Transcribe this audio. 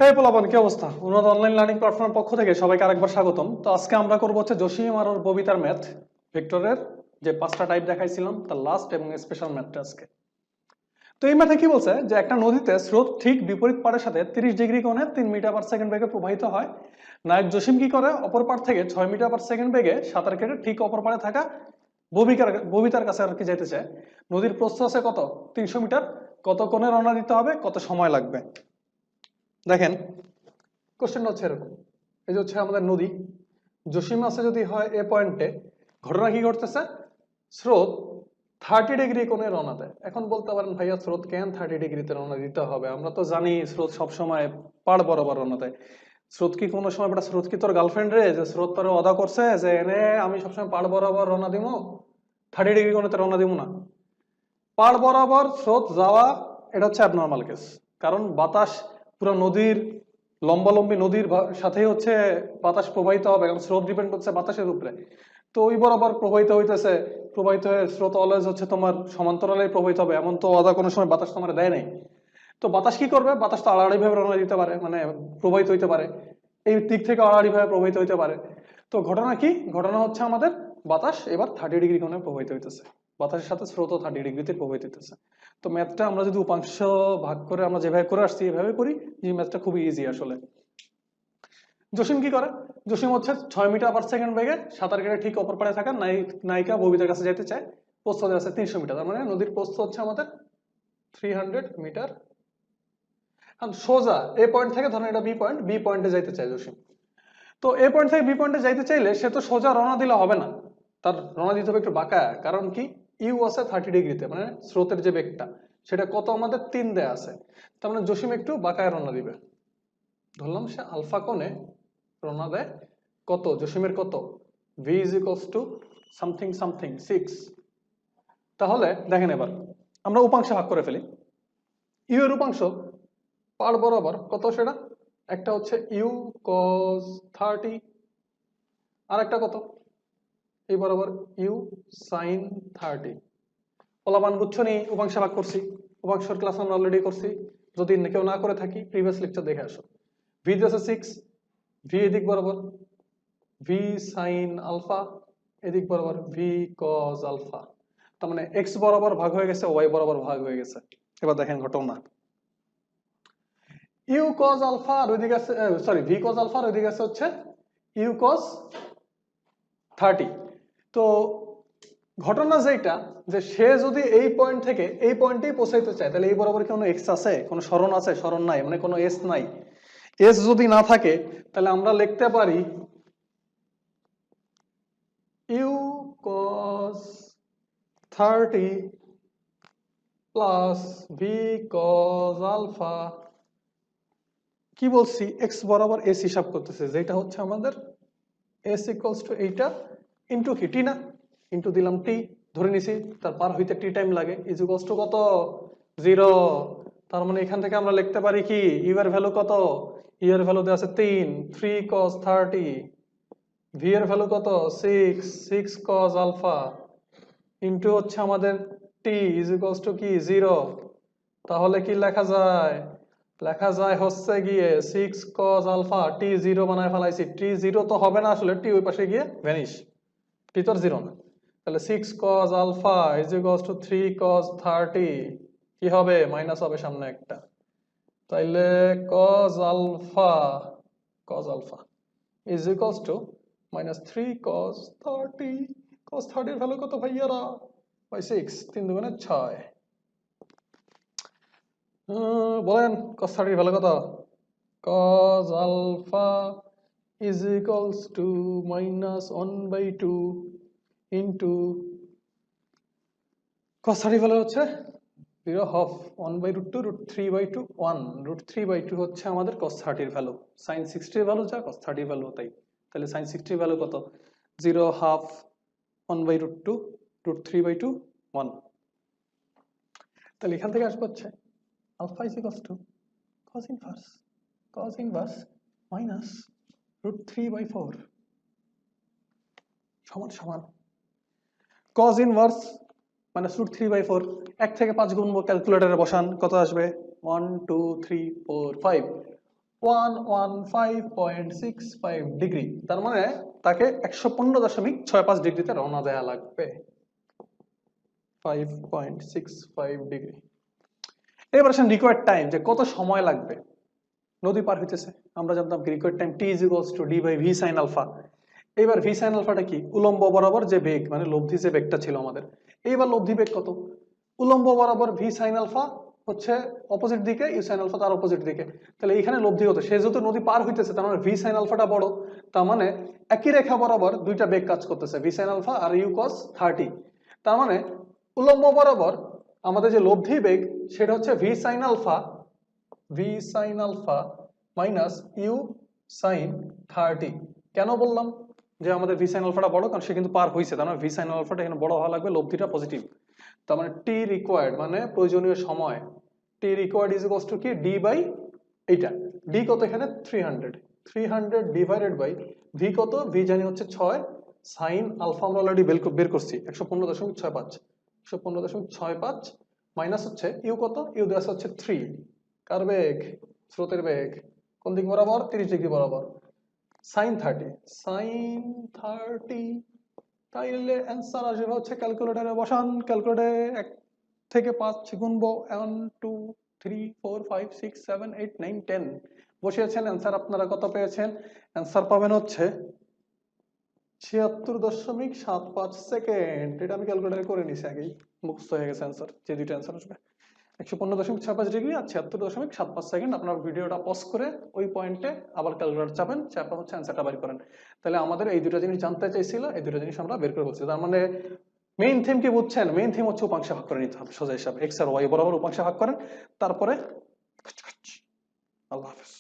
এই পোলাপান কি অবস্থা? উন্নত অনলাইন লার্নিং প্ল্যাটফর্মের পক্ষ থেকে সবাইকে আরেকবার স্বাগতম। তো আজকে আমরা করবো হচ্ছে জসিম আর ওর ববিতার ম্যাথ ভেক্টরের যে 5টা টাইপ দেখাইছিলাম তার লাস্ট এবং স্পেশাল ম্যাথটা আজকে। তো এই ম্যাথে কি বলছে যে একটা নদীতে স্রোত ঠিক বিপরীত পাড়ের সাথে 30 ডিগ্রি কোণে 3 মিটার পার সেকেন্ড বেগে প্রবাহিত হয়। নায়ক জসিম কি করে অপর পাড় থেকে 6 মিটার পার সেকেন্ড বেগে সাঁতার কেটে ঠিক অপর পাড়ে থাকা ববিতার কাছে আর কি যেতে চায়। নদীর প্রস্থ আছে কত? 300 মিটার। কত কোণে রওনা দিতে হবে, কত সময় লাগবে? দেখেন কোশ্চেনটা হচ্ছে এরকম। এই যে হচ্ছে আমাদের নদী, জসিম আছে যদি হয় এ পয়েন্টে, ঘটনা কি ঘটতেছে? স্রোত 30 ডিগ্রি কোণে রওনা দেয়। এখন বলতে পারেন ভাইয়া স্রোত কেন 30 ডিগ্রিতে রওনা দিতে হবে? আমরা তো জানি স্রোত সবসময় পাড় বরাবর রওনা দেয়। স্রোত কি কোনো সময় বেটা স্রোত কি তোর গার্লফ্রেন্ড রে যে স্রোত তোর অদা করছে যে এনে আমি সবসময় পাড় বরাবর রওনা দিব, 30 ডিগ্রি কোণেতে রওনা দিব না? পাড় বরাবর স্রোত যাওয়া এটা হচ্ছে অ্যাবনর্মাল কেস। কারণ বাতাস পুরো নদীর লম্বালম্বী নদীর সাথেই হচ্ছে বাতাস প্রবাহিত হবে, কারণ স্রোত ডিপেন্ড করছে বাতাসের উপরে। তো ওই বরাবর প্রবাহিত হইতেছে, প্রবাহিত হয়ে স্রোত অলওয়েজ হচ্ছে তোমার সমান্তরালে প্রবাহিত হবে, এমন তো আলাদা কোনো সময় বাতাস তোমার দেয় নাই। তো বাতাস কি করবে? বাতাস তো আড়াআড়ি ভাবে রওনা দিতে পারে, মানে প্রবাহিত হইতে পারে, এই দিক থেকে আড়াআড়ি ভাবে প্রবাহিত হইতে পারে। তো ঘটনা কি? ঘটনা হচ্ছে আমাদের বাতাস এবার 30 ডিগ্রি কোণে প্রবাহিত হইতেছে, বাতাসের সাথে স্রোত 30 ডিগ্রিতে প্রবাহিত হইতেছে। তো ম্যাথটা আমরা যদি উপাংশ ভাগ করে আমরা যেভাবে করে আসছি এভাবে করি, এই ম্যাথটা খুবই ইজি আসলে। জসিম কি করে? জসিম হচ্ছে 6 মিটার পার সেকেন্ড বেগে সাঁতার কেটে ঠিক অপর পাড়ে থাকা নায়িকা ববিতার কাছে যেতে চায়। প্রস্থ আছে 300 মিটার, তার মানে নদীর প্রস্থ হচ্ছে আমাদের 300 মিটার। সোজা এ পয়েন্ট থেকে ধরেন এটা বি পয়েন্টে যাইতে চায় জসিম। তো এ পয়েন্ট থেকে বি পয়েন্টে যাইতে চাইলে সে তো সোজা রওনা দিলে হবে না, তার রওনা দিতে হবে একটু বাঁকা। কারণ কি? ইউ আছে 30 ডিগ্রিতে, মানে স্রোতের যে বেগটা সেটা কত আমাদের 3 দেয়া আছে। তার মানে জসিম একটু বাঁকায় রওনা দিবে। ধরলাম সে আলফা কোণে রওনা দেয়। কত? জসিমের কত? v is equals to something something 6। তাহলে দেখেন এবার আমরা উপাংশ ভাগ করে ফেলি। ইউ এর উপাংশ পাড় বরাবর কত সেটা? একটা হচ্ছে ইউ cos 30, আর একটা কত এই বরাবর ইউ sin 30। পোলাপান বুঝছো নি? উপাংশ ভাগ করছি, উপাংশের ক্লাস আমরা অলরেডি করছি। যদি কেউ না করে থাকি প্রিভিয়াস লেকচার দেখে আসো। ভি দিয়েছে 6, ভি এদিক বরাবর ভি সাইন আলফা, এদিক বরাবর ভি কজ আলফা। তার মানে এক্স বরাবর ভাগ হয়ে গেছে, ওয়াই বরাবর ভাগ হয়ে গেছে। এবার দেখেন ঘটনা, ইউ কজ আলফা আর ওইদিকে আছে, সরি ভি কজ আলফা আর ওইদিকে আছে হচ্ছে ইউ কজ 30। তো ঘটনা যেটা, যে সে যদি এই পয়েন্ট থেকে এই পয়েন্টেই পৌঁছাইতে চায়, তাহলে এই বরাবর কোনো এক্স আছে? কোনো সরণ আছে? সরণ নাই, মানে কোনো এস নাই। এস যদি না থাকে তাহলে আমরা লিখতে পারি U cos 30 plus V cos alpha. কি বলছি? এক্স বরাবর এস হিসাব করতেছে, যেটা হচ্ছে আমাদের এস ইকুয়ালস টু এইটা ইন্টু কি টি না, ইন্টু দিলাম টি, ধরে নিছি তার পার হইতে টি টাইম লাগে, ইজ ইকুয়ালস টু কত? 0। তার মানে এখান থেকে আমরা লিখতে পারি কি ইউ এর ভ্যালু কত? ইউ এর ভ্যালু দেওয়া আছে 3 cos 30, ভি এর ভ্যালু কত? 6 cos আলফা ইন্টু হচ্ছে আমাদের টি ইজ ইকুয়ালস টু কি 0। তাহলে কি লেখা যায়? লেখা যায় হচ্ছে গিয়ে 6 cos আলফা, টি 0 বানায় ফেলাইছি। টি 0 তো হবে না আসলে, টি ওই পাশে গিয়ে ভ্যানিশ, টি তো 0 না। তাহলে 6 cos alpha is equals to 3 cos 30, কি হবে? মাইনাস হবে সামনে একটা। তাইলে cos alpha is equals to minus 3 cos 30। cos 30 এর ভ্যালু কত ভাইয়ারা? বাই 6, 3 দুগুণে 6। বলেন cos 30 এর ভ্যালু কত? cos alpha is equals to minus 1/2 into cos 30 value হচ্ছে 0 half 1/√2 √3/2 1 √3/2 হচ্ছে আমাদের cos 30 এর ভ্যালু। sin 60 এর ভ্যালু যা cos 30 এর ভ্যালু তাই। তাহলে sin 60 এর ভ্যালু কত? 0 half 1/√2 √3/2 1। তাহলে এখান থেকে আসবে হচ্ছে alpha is equals to cos inverse minus √3/4 সমান সমান cos inverse minus √3/4। 1 থেকে 5 গুণবো, ক্যালকুলেটরে বসান, কত আসবে? 1 2 3 4 5। 115.65 ডিগ্রি, তার মানে তাকে 115.65 ডিগ্রিতে রওনা দেয়া লাগবে। 5.65 ডিগ্রি। এবার আসেন রিকোয়ার্ড টাইম, যে কত সময় লাগবে নদী পার হইতেছে। আমরা জানতাম রিকোয়ার্ড টাইম টি is equals to D by V sine alpha. এবার ভি সাইন আলফাটা কি? উলম্ব বরাবর যে বেগ, মানে লব্ধি যে বেগটা ছিল আমাদের, এইবার লব্ধি বেগ কত? উলম্ব বরাবর ভি সাইন আলফা হচ্ছে অপোজিট দিকে, ইউ সাইন আলফা তার অপোজিট দিকে, তাহলে এখানে লব্ধি কত? সে যেহেতু নদী পার হইতেছে, তার মানে ভি সাইন আলফাটা বড়, তার মানে একই রেখা বরাবর দুইটা বেগ কাজ করতেছে, ভি সাইন আলফা আর ইউ কস 30। তার মানে উলম্ব বরাবর আমাদের যে লব্ধি বেগ সেটা হচ্ছে V sine alpha, V sine alpha minus U sine 30। কেন বললাম যে আমাদের ভি সাইন আলফাটা বড়? কারণ সে কিন্তু পার হইছে, তার মানে ভি সাইন আলফাটা এখানে বড় হওয়া লাগবে, লব্ধিটা পজিটিভ। তার মানে টি রিকোয়ার্ড মানে প্রয়োজনীয় সময়, টি রিকোয়ার্ড ইজ ইকুয়ালস টু কি? ডি বাই এইটা, ডি কত এখানে? 300 ডিভাইডেড বাই ভি কত? ভি জানি হচ্ছে 6, সাইন আলফা আমরা অলরেডি বের করছি 115.65, 115.65 মাইনাস হচ্ছে ইউ কত? ইউ দেওয়া হচ্ছে 3। কার বেগ? স্রোতের বেগ। কোন দিক বরাবর? 30 ডিগ্রি বরাবর। সাইন 30, সাইন 30, তাইলে অ্যান্সার আসবে হচ্ছে, ক্যালকুলেটরে বসান, ক্যালকুলেটরে 1 থেকে 5 গুনবো, 1 2 3 4 5 6 7 8 9 10 বসিয়েছেন। অ্যান্সার আপনারা কত পেয়েছেন? অ্যান্সার পাবেন হচ্ছে 76.75 সেকেন্ড। এটা আমি ক্যালকুলেটরে করে নিছি আগেই, মুখস্থ হয়ে গেছে অ্যান্সার, যে দুইটা অ্যান্সার আসবে 115.65 ডিগ্রি আর 76.75 সেকেন্ড। আপনার ভিডিওটা পজ করে ওই পয়েন্টে আবার ক্যালকুলেটর চাপেন, চাপা হচ্ছে অ্যান্সারটা বের করেন। তাহলে আমাদের এই দুটো জিনিস জানতে চাইছিল, এই দুটো জিনিস আমরা বের করে বলছি। তার মানে মেইন থিম কি বুঝছেন? মেইন থিম হচ্ছে উপাংশে ভাগ করে নিতে হবে সোজা হিসাবে, এক্স আর ওয়াই বরাবর উপাংশে ভাগ করেন, তারপরে আল্লাহ হাফেজ।